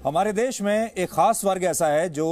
हमारे देश में एक खास वर्ग ऐसा है जो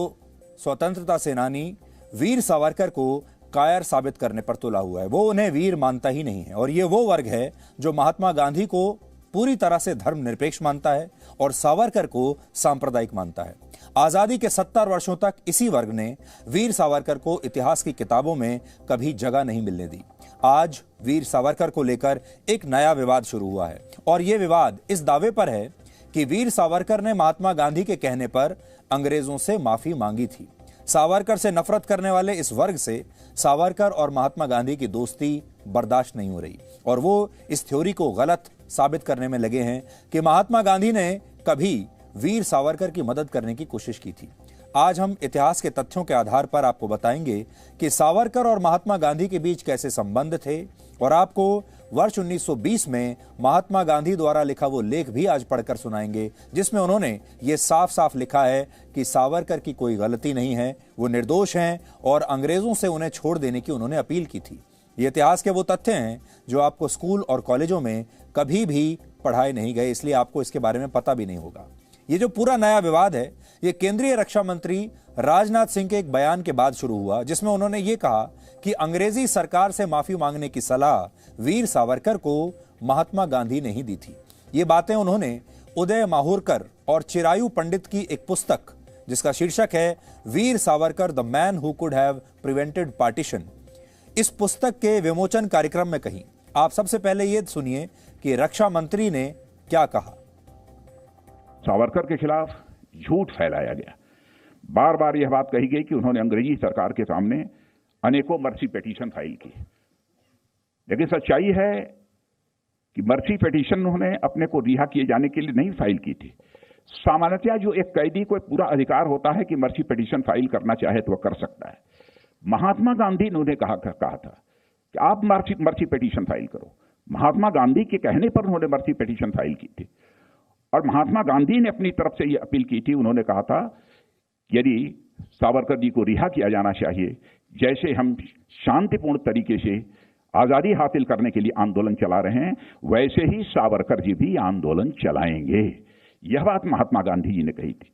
स्वतंत्रता सेनानी वीर सावरकर को कायर साबित करने पर तुला हुआ है। वो उन्हें वीर मानता ही नहीं है और ये वो वर्ग है जो महात्मा गांधी को पूरी तरह से धर्मनिरपेक्ष मानता है और सावरकर को सांप्रदायिक मानता है। आजादी के 70 वर्षों तक इसी वर्ग ने वीर सावरकर को इतिहास की किताबों में कभी जगह नहीं मिलने दी। आज वीर सावरकर को लेकर एक नया विवाद शुरू हुआ है और यह विवाद इस दावे पर है कि वीर सावरकर ने महात्मा गांधी के कहने पर अंग्रेजों से माफी मांगी थी। सावरकर से नफरत करने वाले इस वर्ग से सावरकर और महात्मा गांधी की दोस्ती बर्दाश्त नहीं हो रही और वो इस थ्योरी को गलत साबित करने में लगे हैं कि महात्मा गांधी ने कभी वीर सावरकर की मदद करने की कोशिश की थी। आज हम इतिहास के तथ्यों के आधार पर आपको बताएंगे कि सावरकर और महात्मा गांधी के बीच कैसे संबंध थे और आपको वर्ष 1920 में महात्मा गांधी द्वारा लिखा वो लेख भी आज पढ़कर सुनाएंगे जिसमें उन्होंने ये साफ साफ लिखा है कि सावरकर की कोई गलती नहीं है, वो निर्दोष हैं और अंग्रेजों से उन्हें छोड़ देने की उन्होंने अपील की थी। ये इतिहास के वो तथ्य हैं जो आपको स्कूल और कॉलेजों में कभी भी पढ़ाए नहीं गए, इसलिए आपको इसके बारे में पता भी नहीं होगा। ये जो पूरा नया विवाद है ये केंद्रीय रक्षा मंत्री राजनाथ सिंह के एक बयान के बाद शुरू हुआ जिसमें उन्होंने ये कहा कि अंग्रेजी सरकार से माफी मांगने की सलाह वीर सावरकर को महात्मा गांधी ने ही दी थी। ये बातें उन्होंने उदय माहुरकर और चिरायु पंडित की एक पुस्तक जिसका शीर्षक है Veer Savarkar the man who could have prevented partition, इस पुस्तक के विमोचन कार्यक्रम में कही। आप सबसे पहले ये सुनिए कि रक्षा मंत्री ने क्या कहा। सावरकर के खिलाफ झूठ फैलाया गया। बार बार यह बात कही गई कि उन्होंने अंग्रेजी सरकार के सामने अनेकों मर्सी पिटीशन फाइल की, लेकिन सच्चाई है कि मर्सी पिटीशन उन्होंने अपने को रिहा किए जाने के लिए नहीं फाइल की थी। सामान्यतः जो एक कैदी को पूरा अधिकार होता है कि मर्सी पिटीशन फाइल करना चाहे तो वह कर सकता है। महात्मा गांधी ने उन्हें कहा था कि आप मर्सी पिटीशन फाइल करो। महात्मा गांधी के कहने पर उन्होंने मर्सी पिटीशन फाइल की थी और महात्मा गांधी ने अपनी तरफ से यह अपील की थी। उन्होंने कहा था यदि सावरकर जी को रिहा किया जाना चाहिए, जैसे हम शांतिपूर्ण तरीके से आजादी हासिल करने के लिए आंदोलन चला रहे हैं वैसे ही सावरकर जी भी आंदोलन चलाएंगे। यह बात महात्मा गांधी जी ने कही थी,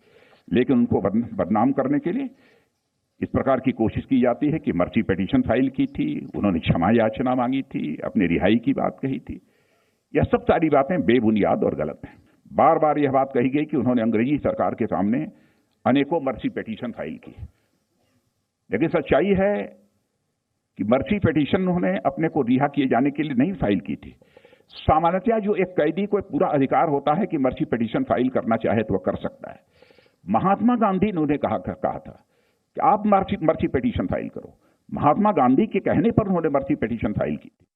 लेकिन उनको बदनाम करने के लिए इस प्रकार की कोशिश की जाती है कि मर्सी पिटीशन फाइल की थी, उन्होंने क्षमा याचना मांगी थी, अपनी रिहाई की बात कही थी। यह सब सारी बातें बेबुनियाद और गलत हैं। बार बार यह बात कही गई कि उन्होंने अंग्रेजी सरकार के सामने अनेकों मर्सी पिटीशन फाइल की, लेकिन सच्चाई है कि मर्सी पिटीशन उन्होंने अपने को रिहा किए जाने के लिए नहीं फाइल की थी। सामान्यतः जो एक कैदी को पूरा अधिकार होता है कि मर्सी पिटीशन फाइल करना चाहे तो वह कर सकता है। महात्मा गांधी ने उन्हें कहा था कि आप मर्सी पिटीशन फाइल करो। महात्मा गांधी के कहने पर उन्होंने मर्सी पिटीशन फाइल की थी।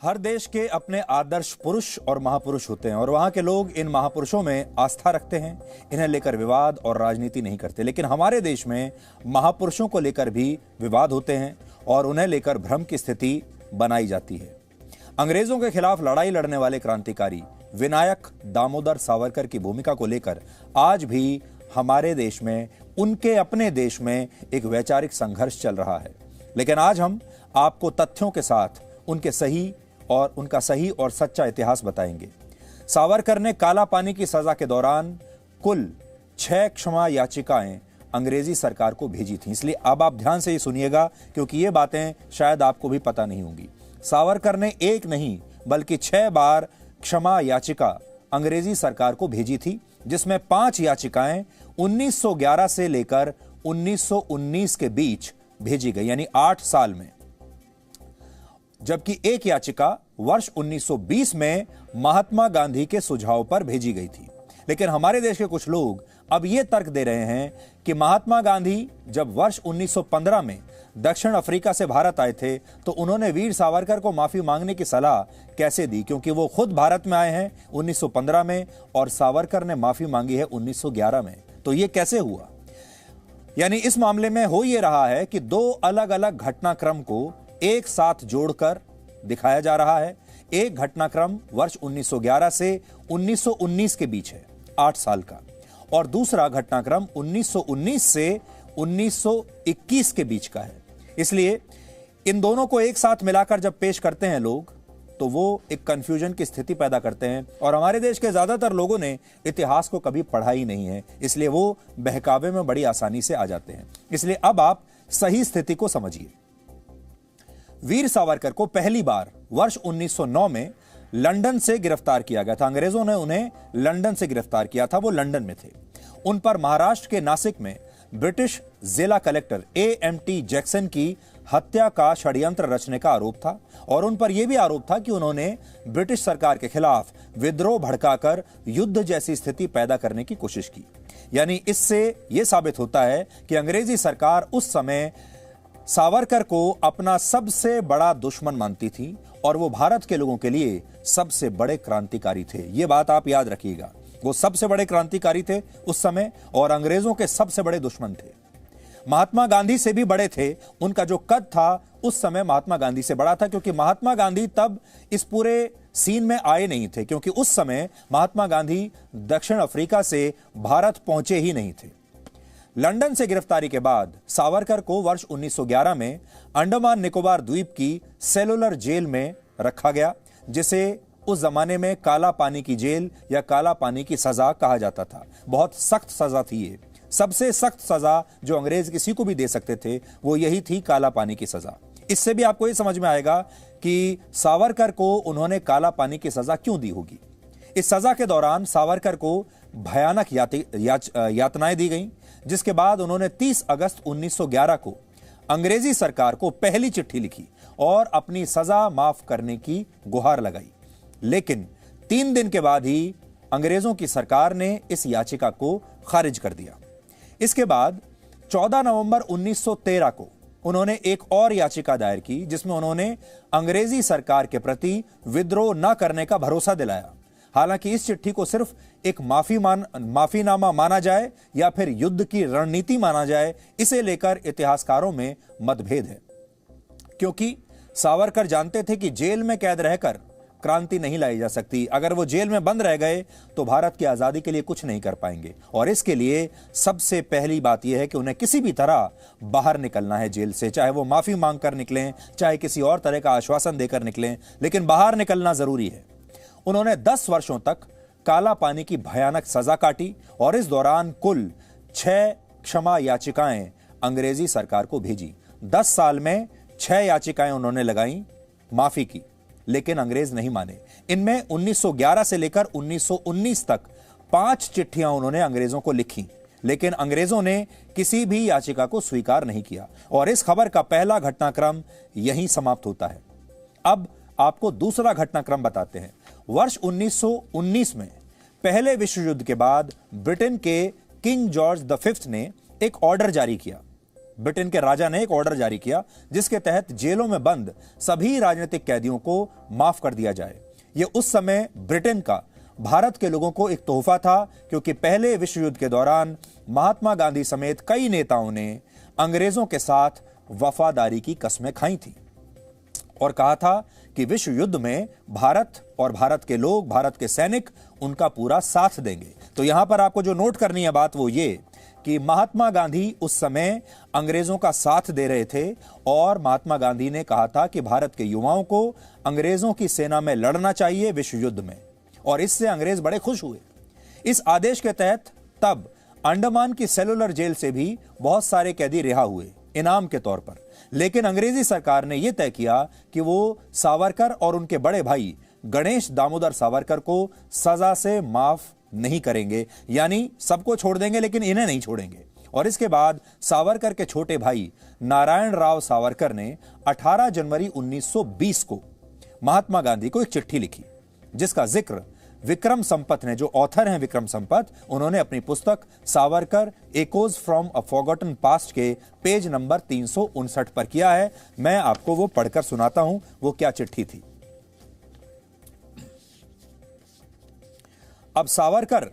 हर देश के अपने आदर्श पुरुष और महापुरुष होते हैं और वहां के लोग इन महापुरुषों में आस्था रखते हैं, इन्हें लेकर विवाद और राजनीति नहीं करते। लेकिन हमारे देश में महापुरुषों को लेकर भी विवाद होते हैं और उन्हें लेकर भ्रम की स्थिति बनाई जाती है। अंग्रेजों के खिलाफ लड़ाई लड़ने वाले क्रांतिकारी विनायक दामोदर सावरकर की भूमिका को लेकर आज भी हमारे देश में, उनके अपने देश में एक वैचारिक संघर्ष चल रहा है। लेकिन आज हम आपको तथ्यों के साथ उनका सही और सच्चा इतिहास बताएंगे। सावरकर ने काला पानी की सजा के दौरान कुल 6 क्षमा याचिकाएं अंग्रेजी सरकार को भेजी थी, इसलिए अब आप ध्यान से ये सुनिएगा क्योंकि ये बातें शायद आपको भी पता नहीं होंगी। सावरकर ने एक नहीं बल्कि 6 बार क्षमा याचिका अंग्रेजी सरकार को भेजी थी, जिसमें 5 याचिकाएं 1911 से लेकर 1919 के बीच भेजी गई, यानी 8 साल में, जबकि एक याचिका वर्ष 1920 में महात्मा गांधी के सुझाव पर भेजी गई थी। लेकिन हमारे देश के कुछ लोग अब यह तर्क दे रहे हैं कि महात्मा गांधी जब वर्ष 1915 में दक्षिण अफ्रीका से भारत आए थे तो उन्होंने वीर सावरकर को माफी मांगने की सलाह कैसे दी, क्योंकि वो खुद भारत में आए हैं 1915 में और सावरकर ने माफी मांगी है 1911 में। तो ये कैसे हुआ? यानी इस मामले में हो यह रहा है कि 2 अलग अलग घटनाक्रम को एक साथ जोड़कर दिखाया जा रहा है। एक घटनाक्रम वर्ष 1911 से 1919 के बीच है, 8 साल का, और दूसरा घटनाक्रम 1919 से 1921 के बीच का है। इसलिए इन दोनों को एक साथ मिलाकर जब पेश करते हैं लोग तो वो एक कंफ्यूजन की स्थिति पैदा करते हैं और हमारे देश के ज्यादातर लोगों ने इतिहास को कभी पढ़ा ही नहीं है, इसलिए वो बहकावे में बड़ी आसानी से आ जाते हैं। इसलिए अब आप सही स्थिति को समझिए। वीर सावरकर को पहली बार वर्ष 1909 में लंदन से गिरफ्तार किया गया था। अंग्रेजों ने उन्हें लंदन से गिरफ्तार किया था, वो लंदन में थे। उन पर महाराष्ट्र के नासिक में ब्रिटिश जिला कलेक्टर AMT जैक्सन की हत्या का षड्यंत्र रचने का आरोप था और उन पर यह भी आरोप था कि उन्होंने ब्रिटिश सरकार के खिलाफ विद्रोह भड़काकर युद्ध जैसी स्थिति पैदा करने की कोशिश की। यानी इससे यह साबित होता है कि अंग्रेजी सरकार उस समय सावरकर को अपना सबसे बड़ा दुश्मन मानती थी और वो भारत के लोगों के लिए सबसे बड़े क्रांतिकारी थे। ये बात आप याद रखिएगा, वो सबसे बड़े क्रांतिकारी थे उस समय और अंग्रेजों के सबसे बड़े दुश्मन थे। महात्मा गांधी से भी बड़े थे। उनका जो कद था उस समय महात्मा गांधी से बड़ा था, क्योंकि महात्मा गांधी तब इस पूरे सीन में आए नहीं थे, क्योंकि उस समय महात्मा गांधी दक्षिण अफ्रीका से भारत पहुंचे ही नहीं थे। लंदन से गिरफ्तारी के बाद सावरकर को वर्ष 1911 में अंडमान निकोबार द्वीप की सेलुलर जेल में रखा गया, जिसे उस जमाने में काला पानी की जेल या काला पानी की सजा कहा जाता था। बहुत सख्त सजा थी ये। सबसे सख्त सजा जो अंग्रेज किसी को भी दे सकते थे वो यही थी, काला पानी की सजा। इससे भी आपको ये समझ में आएगा कि सावरकर को उन्होंने काला पानी की सजा क्यों दी होगी। इस सजा के दौरान सावरकर को भयानक यातनाएं दी गईं, जिसके बाद उन्होंने 30 अगस्त 1911 को अंग्रेजी सरकार को पहली चिट्ठी लिखी और अपनी सजा माफ करने की गुहार लगाई। लेकिन 3 दिन के बाद ही अंग्रेजों की सरकार ने इस याचिका को खारिज कर दिया। इसके बाद 14 नवंबर 1913 को उन्होंने एक और याचिका दायर की, जिसमें उन्होंने अंग्रेजी सरकार के प्रति विद्रोह न करने का भरोसा दिलाया। हालांकि इस चिट्ठी को सिर्फ एक माफीनामा माना जाए या फिर युद्ध की रणनीति माना जाए, इसे लेकर इतिहासकारों में मतभेद है, क्योंकि सावरकर जानते थे कि जेल में कैद रहकर क्रांति नहीं लाई जा सकती। अगर वो जेल में बंद रह गए तो भारत की आजादी के लिए कुछ नहीं कर पाएंगे और इसके लिए सबसे पहली बात यह है कि उन्हें किसी भी तरह बाहर निकलना है जेल से, चाहे वो माफी मांगकर निकलें, चाहे किसी और तरह का आश्वासन देकर निकलें, लेकिन बाहर निकलना जरूरी है। उन्होंने 10 वर्षों तक काला पानी की भयानक सजा काटी और इस दौरान कुल 6 क्षमा याचिकाएं अंग्रेजी सरकार को भेजी। 10 साल में 6 याचिकाएं उन्होंने लगाई माफी की, लेकिन अंग्रेज नहीं माने। इनमें 1911 से लेकर 1919 तक 5 चिट्ठियां उन्होंने अंग्रेजों को लिखी, लेकिन अंग्रेजों ने किसी भी याचिका को स्वीकार नहीं किया और इस खबर का पहला घटनाक्रम यहीं समाप्त होता है। अब आपको दूसरा घटनाक्रम बताते हैं। वर्ष 1919 में पहले विश्व युद्ध के बाद ब्रिटेन के किंग जॉर्ज V ने एक ऑर्डर जारी किया। ब्रिटेन के राजा ने एक ऑर्डर जारी किया जिसके तहत जेलों में बंद सभी राजनीतिक कैदियों को माफ कर दिया जाए। यह उस समय ब्रिटेन का भारत के लोगों को एक तोहफा था, क्योंकि पहले विश्व युद्ध के दौरान महात्मा गांधी समेत कई नेताओं ने अंग्रेजों के साथ वफादारी की कस्में खाई थी और कहा था कि विश्व युद्ध में भारत और भारत के लोग, भारत के सैनिक उनका पूरा साथ देंगे। तो यहां पर आपको जो नोट करनी है बात वो ये कि महात्मा गांधी उस समय अंग्रेजों का साथ दे रहे थे और महात्मा गांधी ने कहा था कि भारत के युवाओं को अंग्रेजों की सेना में लड़ना चाहिए विश्व युद्ध में, और इससे अंग्रेज बड़े खुश हुए। इस आदेश के तहत तब अंडमान की सेलुलर जेल से भी बहुत सारे कैदी रिहा हुए इनाम के तौर पर, लेकिन अंग्रेजी सरकार ने यह तय किया कि वो सावरकर और उनके बड़े भाई गणेश दामोदर सावरकर को सजा से माफ नहीं करेंगे, यानी सबको छोड़ देंगे लेकिन इन्हें नहीं छोड़ेंगे। और इसके बाद सावरकर के छोटे भाई नारायण राव सावरकर ने 18 जनवरी 1920 को महात्मा गांधी को एक चिट्ठी लिखी, जिसका जिक्र विक्रम संपत ने, जो ऑथर हैं विक्रम संपत, उन्होंने अपनी पुस्तक Savarkar echoes from a forgotten past के पेज नंबर 359 पर किया है। मैं आपको वो पढ़कर सुनाता हूं वो क्या चिट्ठी थी। अब सावरकर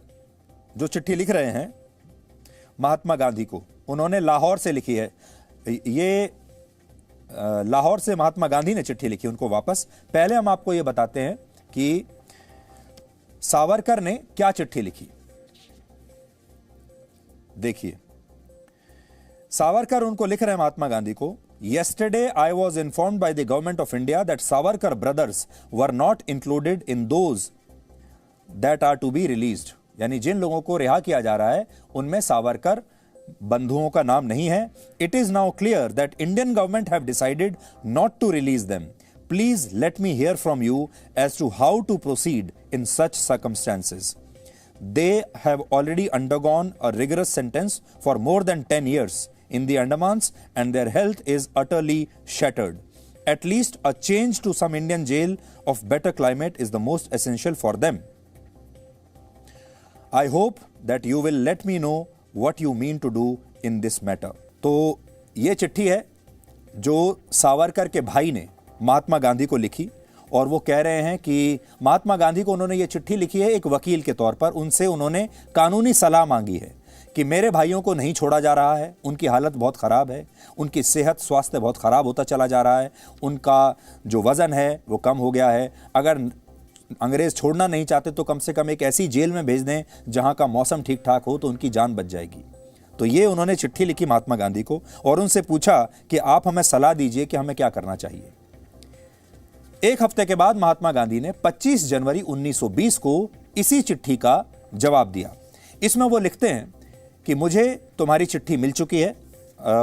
जो चिट्ठी लिख रहे हैं महात्मा गांधी को, उन्होंने लाहौर से लिखी है। ये लाहौर से महात्मा गांधी ने चिट्ठी लिखी उनको वापस। पहले हम आपको ये बताते हैं कि सावरकर ने क्या चिट्ठी लिखी। देखिए, सावरकर उनको लिख रहे हैं महात्मा गांधी को Yesterday, I was informed by the government of India that Savarkar brothers were not included in those that are to be released. यानी जिन लोगों को रिहा किया जा रहा है उनमें सावरकर बंधुओं का नाम नहीं है. It is now clear that Indian government have decided not to release them. Please let me hear from you as to how to proceed in such circumstances. They have already undergone a rigorous sentence for more than 10 years in the Andamans and their health is utterly shattered. At least a change to some Indian jail of better climate is the most essential for them. I hope that you will let me know what you mean to do in this matter. तो ये चिट्ठी है जो सावरकर के भाई ने महात्मा गांधी को लिखी और वो कह रहे हैं कि महात्मा गांधी को उन्होंने ये चिट्ठी लिखी है एक वकील के तौर पर. उनसे उन्होंने कानूनी सलाह मांगी है कि मेरे भाइयों को नहीं छोड़ा जा रहा है, उनकी हालत बहुत ख़राब है, उनकी सेहत स्वास्थ्य बहुत ख़राब होता चला जा रहा है, उनका जो वज़न है वो कम हो गया है. अगर अंग्रेज़ छोड़ना नहीं चाहते तो कम से कम एक ऐसी जेल में भेज दें जहां का मौसम ठीक ठाक हो तो उनकी जान बच जाएगी. तो ये उन्होंने चिट्ठी लिखी महात्मा गांधी को और उनसे पूछा कि आप हमें सलाह दीजिए कि हमें क्या करना चाहिए. एक हफ्ते के बाद महात्मा गांधी ने 25 जनवरी 1920 को इसी चिट्ठी का जवाब दिया. इसमें वो लिखते हैं कि मुझे तुम्हारी चिट्ठी मिल चुकी है.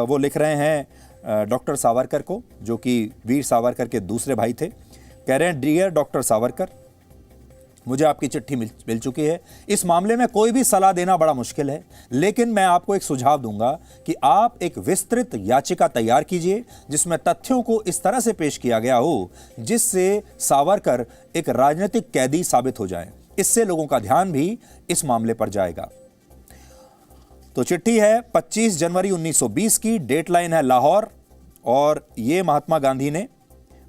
वो लिख रहे हैं डॉक्टर सावरकर को, जो कि वीर सावरकर के दूसरे भाई थे. कह रहे हैं, डियर डॉक्टर सावरकर, मुझे आपकी चिट्ठी मिल चुकी है. इस मामले में कोई भी सलाह देना बड़ा मुश्किल है, लेकिन मैं आपको एक सुझाव दूंगा कि आप एक विस्तृत याचिका तैयार कीजिए जिसमें तथ्यों को इस तरह से पेश किया गया हो जिससे सावरकर एक राजनीतिक कैदी साबित हो जाए. इससे लोगों का ध्यान भी इस मामले पर जाएगा. तो चिट्ठी है 25 जनवरी 1920 की, डेडलाइन है लाहौर और ये महात्मा गांधी ने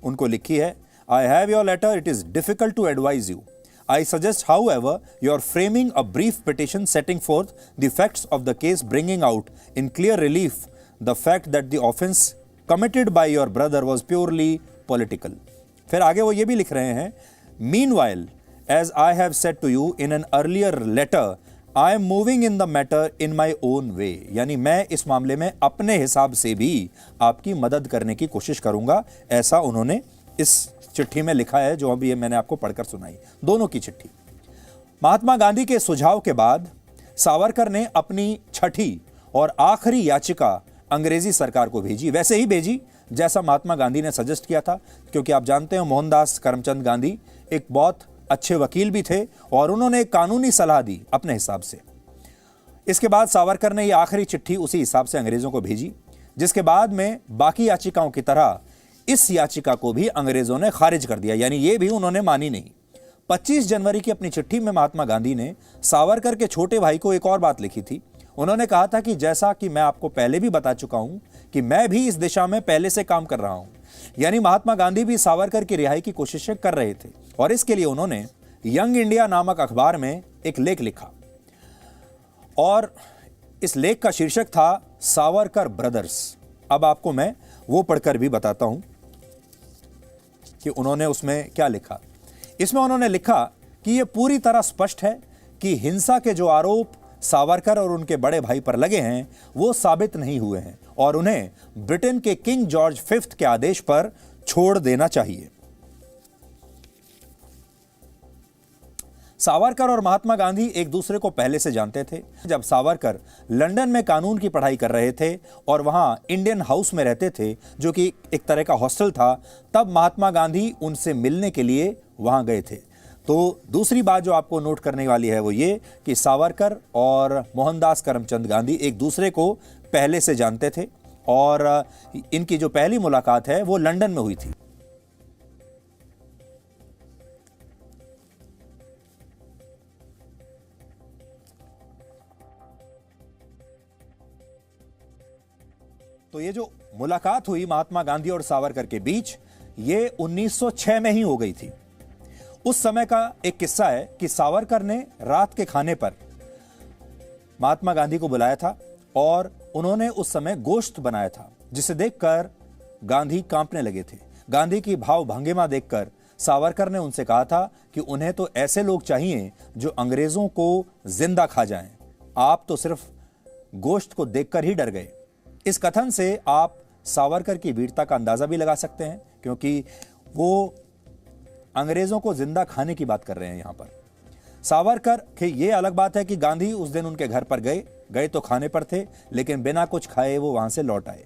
उनको लिखी है. I have your letter, it is difficult to advise you. I suggest, however, your framing a brief petition setting forth the facts of the case, bringing out in clear relief the fact that the offense committed by your brother was purely political. फिर आगे वो ये भी लिख रहे हैं, meanwhile, as I have said to you in an earlier letter, I am moving in the matter in my own way. यानी मैं इस मामले में अपने हिसाब से भी आपकी मदद करने की कोशिश करूंगा. ऐसा उन्होंने इस चिट्ठी में लिखा है जो अभी मैंने आपको पढ़कर सुनाई. दोनों की चिट्ठी. महात्मा गांधी के सुझाव के बाद सावरकर ने अपनी छठी और आखिरी याचिका अंग्रेजी सरकार को भेजी. वैसे ही भेजी जैसा महात्मा गांधी ने सजेस्ट किया था, क्योंकि आप जानते हैं मोहनदास करमचंद गांधी एक बहुत अच्छे वकील भी थे और उन्होंने एक कानूनी सलाह दी अपने हिसाब से. इसके बाद सावरकर ने यह आखिरी चिट्ठी उसी हिसाब से अंग्रेजों को भेजी, जिसके बाद में बाकी याचिकाओं की तरह इस याचिका को भी अंग्रेजों ने खारिज कर दिया. यानी ये भी उन्होंने मानी नहीं. 25 जनवरी की अपनी चिट्ठी में महात्मा गांधी ने सावरकर के छोटे भाई को एक और बात लिखी थी. उन्होंने कहा था कि जैसा कि मैं आपको पहले भी बता चुका हूं कि मैं भी इस दिशा में पहले से काम कर रहा हूं. यानी महात्मा गांधी भी सावरकर की रिहाई की कोशिशें कर रहे थे और इसके लिए उन्होंने यंग इंडिया नामक अखबार में एक लेख लिखा और इस लेख का शीर्षक था सावरकर ब्रदर्स. अब आपको मैं वो पढ़कर भी बताता हूं कि उन्होंने उसमें क्या लिखा. इसमें उन्होंने लिखा कि यह पूरी तरह स्पष्ट है कि हिंसा के जो आरोप सावरकर और उनके बड़े भाई पर लगे हैं वो साबित नहीं हुए हैं और उन्हें ब्रिटेन के किंग जॉर्ज फिफ्थ के आदेश पर छोड़ देना चाहिए. सावरकर और महात्मा गांधी एक दूसरे को पहले से जानते थे. जब सावरकर लंदन में कानून की पढ़ाई कर रहे थे और वहां इंडियन हाउस में रहते थे, जो कि एक तरह का हॉस्टल था, तब महात्मा गांधी उनसे मिलने के लिए वहां गए थे. तो दूसरी बात जो आपको नोट करने वाली है वो ये कि सावरकर और मोहनदास करमचंद गांधी एक दूसरे को पहले से जानते थे और इनकी जो पहली मुलाकात है वो लंदन में हुई थी. तो ये जो मुलाकात हुई महात्मा गांधी और सावरकर के बीच, ये 1906 में ही हो गई थी. उस समय का एक किस्सा है कि सावरकर ने रात के खाने पर महात्मा गांधी को बुलाया था और उन्होंने उस समय गोश्त बनाया था, जिसे देखकर गांधी कांपने लगे थे. गांधी की भाव भंगिमा देखकर सावरकर ने उनसे कहा था कि उन्हें तो ऐसे लोग चाहिए जो अंग्रेजों को जिंदा खा जाएं. आप तो सिर्फ गोश्त को देखकर ही डर गए. इस कथन से आप सावरकर की वीरता का अंदाजा भी लगा सकते हैं, क्योंकि वो अंग्रेजों को जिंदा खाने की बात कर रहे हैं यहां पर। सावरकर के ये अलग बात है कि गांधी उस दिन उनके घर पर गए तो खाने पर थे, लेकिन बिना कुछ खाए वो वहां से लौट आए।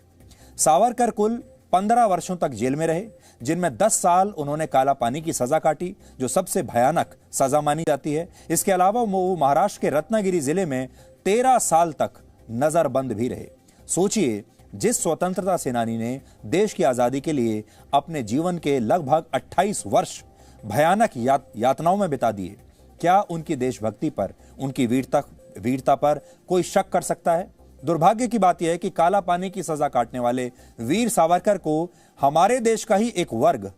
सावरकर कुल 15 वर्षों तक जेल में रहे, जिनमें 10 साल उन्होंने काला पानी की सजा काटी, जो सबसे भयानक सजा मानी जाती है। इसके अलावा वो महाराष्ट्र के रत्नागिरी जिले में 13 साल तक नजरबंद भी रहे। सोचिए, जिस स्वतंत्रता सेनानी ने देश की आजादी के लिए अपने जीवन के लगभग 28 वर्ष भयानक यातनाओं में बिता दिए, क्या उनकी देशभक्ति पर, उनकी वीरता पर कोई शक कर सकता है? दुर्भाग्य की बात यह है कि काला पानी की सजा काटने वाले वीर सावरकर को हमारे देश का ही एक वर्ग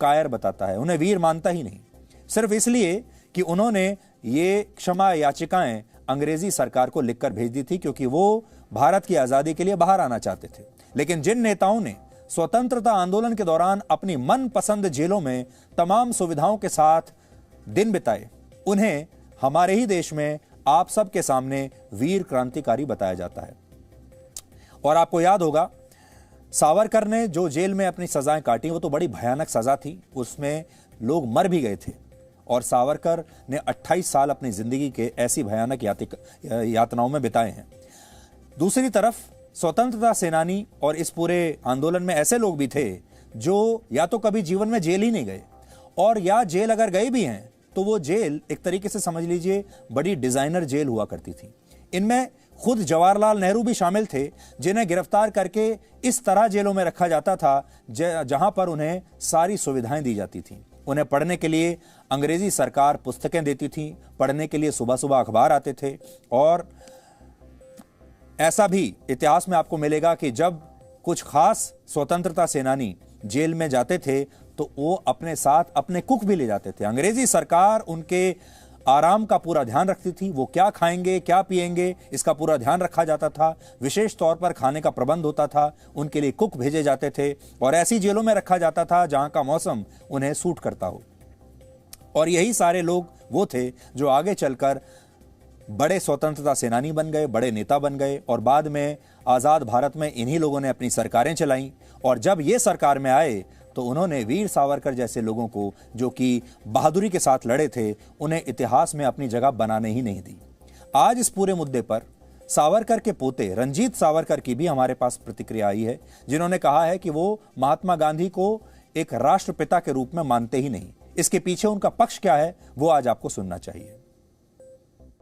कायर बताता है, उन्हें वीर मानता ही नहीं, सिर्फ इसलिए कि उन्होंने ये क्षमा याचिकाएं अंग्रेजी सरकार को लिखकर भेज दी थी, क्योंकि वो भारत की आजादी के लिए बाहर आना चाहते थे। लेकिन जिन नेताओं ने स्वतंत्रता आंदोलन के दौरान अपनी मनपसंद जेलों में तमाम सुविधाओं के साथ दिन बिताए, उन्हें हमारे ही देश में आप सबके सामने वीर क्रांतिकारी बताया जाता है। और आपको याद होगा, सावरकर ने जो जेल में अपनी सजाएं काटी वो तो बड़ी भयानक सजा थी, उसमें लोग मर भी गए थे। और सावरकर ने 28 साल अपनी जिंदगी के ऐसी भयानक यातनाओं में बिताए हैं। दूसरी तरफ स्वतंत्रता सेनानी और इस पूरे आंदोलन में ऐसे लोग भी थे जो या तो कभी जीवन में जेल ही नहीं गए, और या जेल अगर गए भी हैं तो वो जेल एक तरीके से समझ लीजिए बड़ी डिजाइनर जेल हुआ करती थी। इनमें खुद जवाहरलाल नेहरू भी शामिल थे, जिन्हें गिरफ्तार करके इस तरह जेलों में रखा जाता था जहां पर उन्हें सारी सुविधाएं दी जाती थी। उन्हें पढ़ने के लिए अंग्रेजी सरकार पुस्तकें देती थी, पढ़ने के लिए सुबह सुबह अखबार आते थे। और ऐसा भी इतिहास में आपको मिलेगा कि जब कुछ खास स्वतंत्रता सेनानी जेल में जाते थे तो वो अपने साथ अपने कुक भी ले जाते थे। अंग्रेजी सरकार उनके आराम का पूरा ध्यान रखती थी, वो क्या खाएंगे क्या पिएंगे इसका पूरा ध्यान रखा जाता था। विशेष तौर पर खाने का प्रबंध होता था, उनके लिए कुक भेजे जाते थे, और ऐसी जेलों में रखा जाता था जहां का मौसम उन्हें सूट करता हो। और यही सारे लोग वो थे जो आगे चलकर बड़े स्वतंत्रता सेनानी बन गए, बड़े नेता बन गए, और बाद में आजाद भारत में इन्हीं लोगों ने अपनी सरकारें चलाईं। और जब ये सरकार में आए तो उन्होंने वीर सावरकर जैसे लोगों को, जो कि बहादुरी के साथ लड़े थे, उन्हें इतिहास में अपनी जगह बनाने ही नहीं दी। आज इस पूरे मुद्दे पर सावरकर के पोते रंजीत सावरकर की भी हमारे पास प्रतिक्रिया आई है, जिन्होंने कहा है कि वो महात्मा गांधी को एक राष्ट्रपिता के रूप में मानते ही नहीं। इसके पीछे उनका पक्ष क्या है वो आज आपको सुनना चाहिए।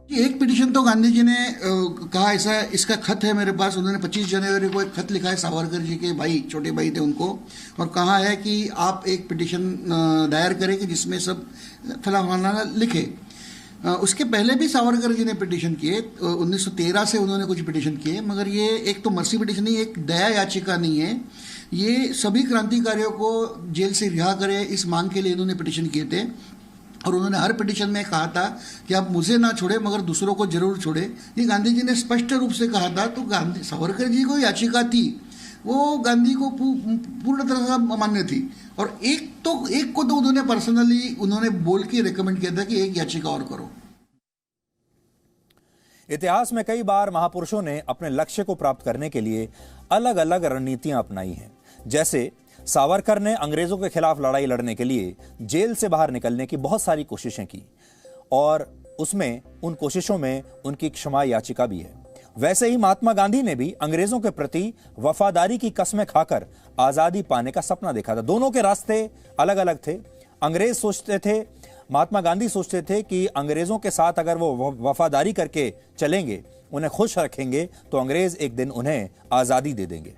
एक पिटीशन तो गांधी जी ने कहा, ऐसा इसका खत है मेरे पास, उन्होंने 25 जनवरी को एक खत लिखा है सावरकर जी के भाई, छोटे भाई थे उनको, और कहा है कि आप एक पिटीशन दायर करें कि जिसमें सब फलाना लिखे। उसके पहले भी सावरकर जी ने पिटीशन किए, 1913 से उन्होंने कुछ पिटीशन किए, मगर ये एक तो मर्सी पिटीशन नहीं, एक दया याचिका नहीं है। ये सभी क्रांतिकारियों को जेल से रिहा करे, इस मांग के लिए इन्होंने पिटीशन किए थे। और उन्होंने हर पिटीशन में कहा था कि आप मुझे ना छोड़े मगर दूसरों को जरूर छोड़े। ये गांधी जी ने स्पष्ट रूप से कहा था। तो गांधी सावरकर जी को याचिका थी, वो गांधी को पूर्ण तरह से मान्य थी। और एक को तो उन्होंने पर्सनली उन्होंने बोल के रिकमेंड किया था कि एक याचिका और करो। इतिहास में कई बार महापुरुषों ने अपने लक्ष्य को प्राप्त करने के लिए अलग अलग रणनीतियां अपनाई हैं। जैसे सावरकर ने अंग्रेजों के खिलाफ लड़ाई लड़ने के लिए जेल से बाहर निकलने की बहुत सारी कोशिशें की, और उसमें उन कोशिशों में उनकी क्षमा याचिका भी है। वैसे ही महात्मा गांधी ने भी अंग्रेजों के प्रति वफादारी की कस्में खाकर आजादी पाने का सपना देखा था। दोनों के रास्ते अलग अलग थे। अंग्रेज सोचते थे, महात्मा गांधी सोचते थे कि अंग्रेजों के साथ अगर वो वफादारी करके चलेंगे, उन्हें खुश रखेंगे, तो अंग्रेज एक दिन उन्हें आजादी दे देंगे।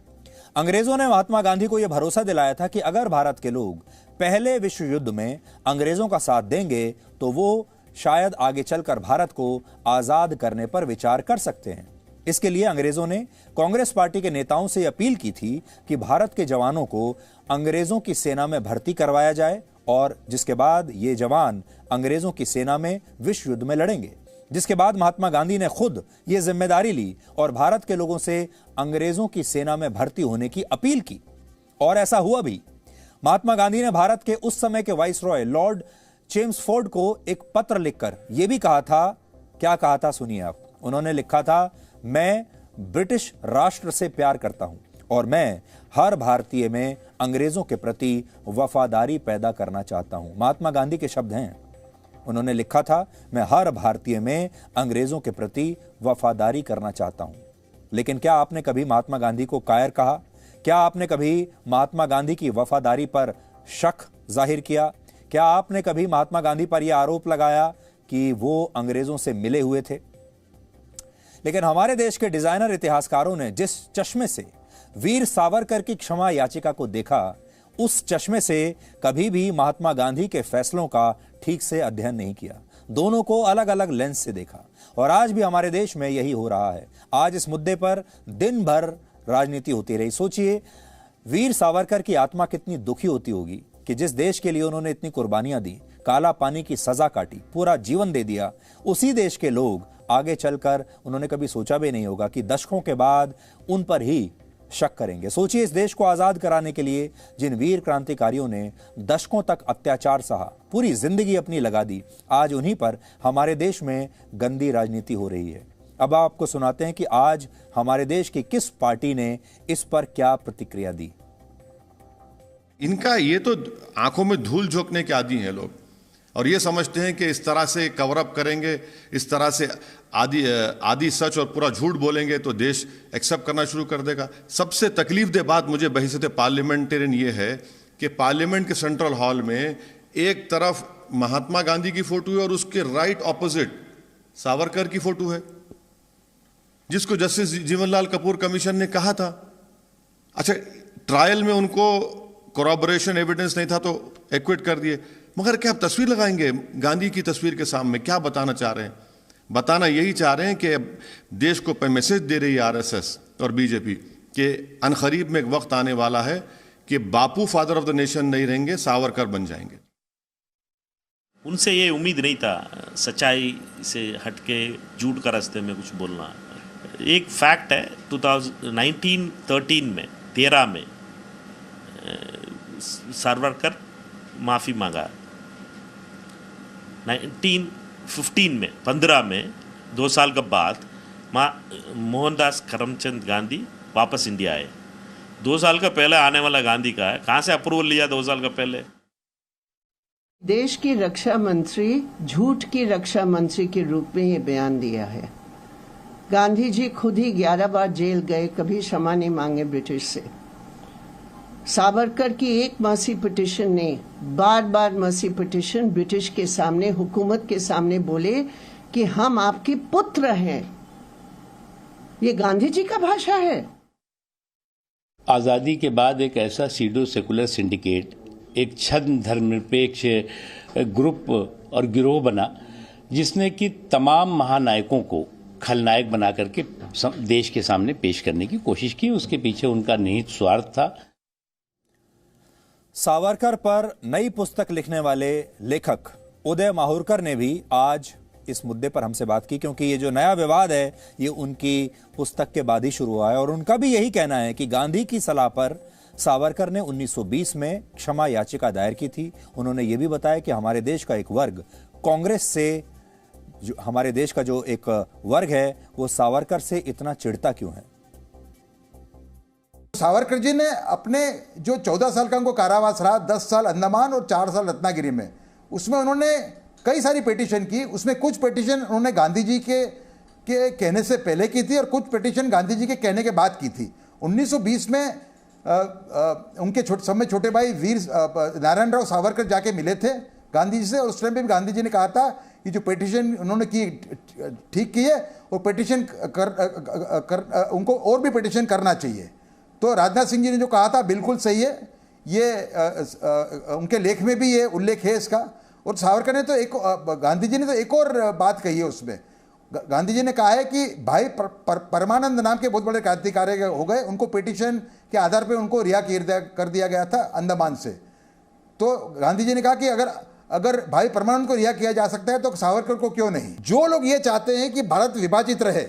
अंग्रेजों ने महात्मा गांधी को यह भरोसा दिलाया था कि अगर भारत के लोग पहले विश्व युद्ध में अंग्रेजों का साथ देंगे तो वो शायद आगे चलकर भारत को आजाद करने पर विचार कर सकते हैं। इसके लिए अंग्रेजों ने कांग्रेस पार्टी के नेताओं से अपील की थी कि भारत के जवानों को अंग्रेजों की सेना में भर्ती करवाया जाए, और जिसके बाद ये जवान अंग्रेजों की सेना में विश्व युद्ध में लड़ेंगे। जिसके बाद महात्मा गांधी ने खुद ये जिम्मेदारी ली और भारत के लोगों से अंग्रेजों की सेना में भर्ती होने की अपील की, और ऐसा हुआ भी। महात्मा गांधी ने भारत के उस समय के वाइसरॉय लॉर्ड चेम्सफोर्ड को एक पत्र लिखकर यह भी कहा था, क्या कहा था सुनिए आप। उन्होंने लिखा था, मैं ब्रिटिश राष्ट्र से प्यार करता हूं और मैं हर भारतीय में अंग्रेजों के प्रति वफादारी पैदा करना चाहता हूं। महात्मा गांधी के शब्द हैं। उन्होंने लिखा था, मैं हर भारतीय में अंग्रेजों के प्रति वफादारी करना चाहता हूं। लेकिन क्या आपने कभी महात्मा गांधी को कायर कहा? क्या आपने कभी महात्मा गांधी की वफादारी पर शक जाहिर किया? क्या आपने कभी महात्मा गांधी पर यह आरोप लगाया कि वो अंग्रेजों से मिले हुए थे? लेकिन हमारे देश के डिजाइनर इतिहासकारों ने जिस चश्मे से वीर सावरकर की क्षमा याचिका को देखा, उस चश्मे से कभी भी महात्मा गांधी के फैसलों का ठीक से अध्ययन नहीं किया। दोनों को अलग अलग लेंस से देखा और आज भी हमारे देश में यही हो रहा है। आज इस मुद्दे पर दिन भर राजनीति होती रही। सोचिए, वीर सावरकर की आत्मा कितनी दुखी होती होगी कि जिस देश के लिए उन्होंने इतनी कुर्बानियां दी, काला पानी की सजा काटी, पूरा जीवन दे दिया, उसी देश के लोग आगे चलकर उन्होंने कभी सोचा भी नहीं होगा कि दशकों के बाद उन पर ही शक करेंगे। सोचिए, इस देश को आजाद कराने के लिए जिन वीर क्रांतिकारियों ने दशकों तक अत्याचार सहा, पूरी जिंदगी अपनी लगा दी, आज उन्हीं पर हमारे देश में गंदी राजनीति हो रही है। अब आपको सुनाते हैं कि आज हमारे देश की किस पार्टी ने इस पर क्या प्रतिक्रिया दी। इनका ये तो आंखों में धूल झोंकने के आदी हैं लोग, और ये समझते हैं कि इस तरह से कवर अप करेंगे, इस तरह से आदि सच और पूरा झूठ बोलेंगे तो देश एक्सेप्ट करना शुरू कर देगा। सबसे तकलीफदेह बात मुझे बहैसियत पार्लियामेंटेरियन ये है कि पार्लियामेंट के सेंट्रल हॉल में एक तरफ महात्मा गांधी की फोटो है और उसके राइट ऑपोजिट सावरकर की फोटो है, जिसको जस्टिस जीवनलाल कपूर कमीशन ने कहा था। अच्छा, ट्रायल में उनको कोरॉबोरेशन एविडेंस नहीं था तो एक्विट कर दिए, मगर क्या आप तस्वीर लगाएंगे गांधी की तस्वीर के सामने? क्या बताना चाह रहे हैं? बताना यही चाह रहे हैं कि देश को मैसेज दे रही है आरएसएस और बीजेपी कि अनकरीब में एक वक्त आने वाला है कि बापू फादर ऑफ द नेशन नहीं रहेंगे, सावरकर बन जाएंगे। उनसे ये उम्मीद नहीं था सच्चाई से हटके झूठ का रास्ते में कुछ बोलना। एक फैक्ट है, 1913 में सावरकर माफ़ी मांगा। 15 में 2 साल के बाद मोहनदास करमचंद गांधी वापस इंडिया आए। 2 साल का पहले आने वाला गांधी का है, कहाँ से अप्रूवल लिया 2 साल का पहले? देश की रक्षा मंत्री झूठ की रक्षा मंत्री के रूप में ये बयान दिया है। गांधी जी खुद ही 11 बार जेल गए, कभी क्षमा नहीं मांगे ब्रिटिश से। सावरकर की एक मर्सी पिटिशन ने बार मर्सी पिटिशन ब्रिटिश के सामने, हुकूमत के सामने बोले कि हम आपके पुत्र हैं। ये गांधी जी का भाषा है। आज़ादी के बाद एक ऐसा सीडो सेकुलर सिंडिकेट, एक छद्म धर्मनिरपेक्ष ग्रुप और गिरोह बना जिसने कि तमाम महानायकों को खलनायक बना करके देश के सामने पेश करने की कोशिश की। उसके पीछे उनका निहित स्वार्थ था। सावरकर पर नई पुस्तक लिखने वाले लेखक उदय माहुरकर ने भी आज इस मुद्दे पर हमसे बात की, क्योंकि ये जो नया विवाद है ये उनकी पुस्तक के बाद ही शुरू हुआ है। और उनका भी यही कहना है कि गांधी की सलाह पर सावरकर ने 1920 में क्षमा याचिका दायर की थी। उन्होंने ये भी बताया कि हमारे देश का एक वर्ग कांग्रेस से, जो हमारे देश का जो एक वर्ग है वो सावरकर से इतना चिढ़ता क्यों है। सावरकर जी ने अपने जो 14 साल का उनको कारावास रहा, 10 साल अंडमान और 4 साल रत्नागिरी में, उसमें उन्होंने कई सारी पिटीशन की। उसमें कुछ पिटीशन उन्होंने गांधी जी के कहने से पहले की थी और कुछ पिटीशन गांधी जी के कहने के बाद की थी। 1920 में उनके छोटे भाई वीर नारायण राव सावरकर जाके मिले थे गांधी जी से, और उस टाइम पे भी गांधी जी ने कहा था कि जो पिटीशन उन्होंने की ठीक की है और पिटीशन उनको और भी पिटीशन करना चाहिए। तो राजनाथ सिंह जी ने जो कहा था बिल्कुल सही है, ये उनके लेख में भी ये उल्लेख है इसका। और सावरकर ने तो गांधी जी ने तो एक और बात कही है उसमें। गांधी जी ने कहा है कि भाई परमानंद नाम के बहुत बड़े क्रांतिकारी हो गए, उनको पिटीशन के आधार पर उनको रिहा कर दिया गया था अंडमान से। तो गांधी जी ने कहा कि अगर भाई परमानंद को रिहा किया जा सकता है तो सावरकर को क्यों नहीं। जो लोग ये चाहते हैं कि भारत विभाजित रहे,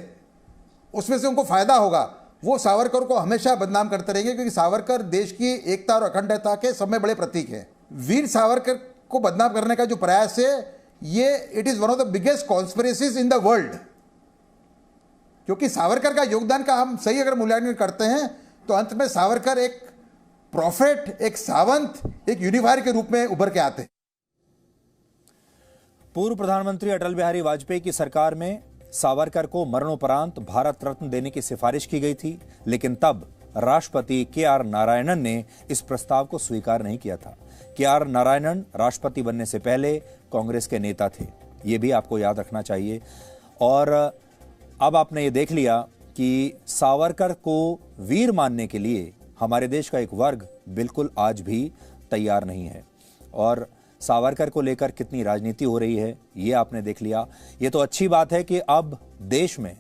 उसमें से उनको फायदा होगा, वो सावरकर को हमेशा बदनाम करते रहेंगे, क्योंकि सावरकर देश की एकता और अखंडता के सब में बड़े प्रतीक है। वीर सावरकर को बदनाम करने का जो प्रयास है, ये it is one of the biggest conspiracies in the world. क्योंकि सावरकर का योगदान का हम सही अगर मूल्यांकन करते हैं तो अंत में सावरकर एक प्रॉफिट, एक सावंत, एक यूनिफायर के रूप में उभर के आते हैं। पूर्व प्रधानमंत्री अटल बिहारी वाजपेयी की सरकार में सावरकर को मरणोपरांत भारत रत्न देने की सिफारिश की गई थी, लेकिन तब राष्ट्रपति के.आर. नारायणन ने इस प्रस्ताव को स्वीकार नहीं किया था। के.आर. नारायणन राष्ट्रपति बनने से पहले कांग्रेस के नेता थे, ये भी आपको याद रखना चाहिए। और अब आपने ये देख लिया कि सावरकर को वीर मानने के लिए हमारे देश का एक वर्ग बिल्कुल आज भी तैयार नहीं है। और सावरकर को लेकर कितनी राजनीति हो रही है ये आपने देख लिया। ये तो अच्छी बात है कि अब देश में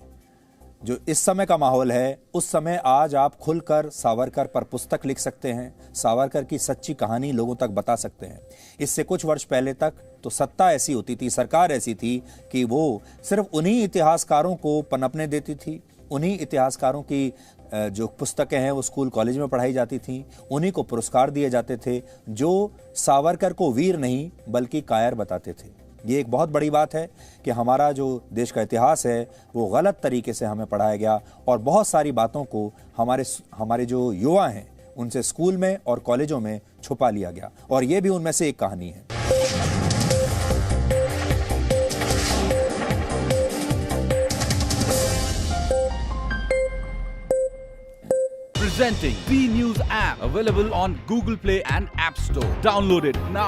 जो इस समय का माहौल है, उस समय आज आप खुलकर सावरकर पर पुस्तक लिख सकते हैं, सावरकर की सच्ची कहानी लोगों तक बता सकते हैं। इससे कुछ वर्ष पहले तक तो सत्ता ऐसी होती थी, सरकार ऐसी थी कि वो सिर्फ उन्हीं इतिहासकारों को पनपने देती थी, उन्हीं इतिहासकारों की जो पुस्तकें हैं वो स्कूल कॉलेज में पढ़ाई जाती थी, उन्हीं को पुरस्कार दिए जाते थे जो सावरकर को वीर नहीं बल्कि कायर बताते थे। ये एक बहुत बड़ी बात है कि हमारा जो देश का इतिहास है वो गलत तरीके से हमें पढ़ाया गया और बहुत सारी बातों को हमारे जो युवा हैं उनसे स्कूल में और कॉलेजों में छुपा लिया गया, और ये भी उनमें से एक कहानी है। Presenting B News app, available on Google Play and App Store. Download it now.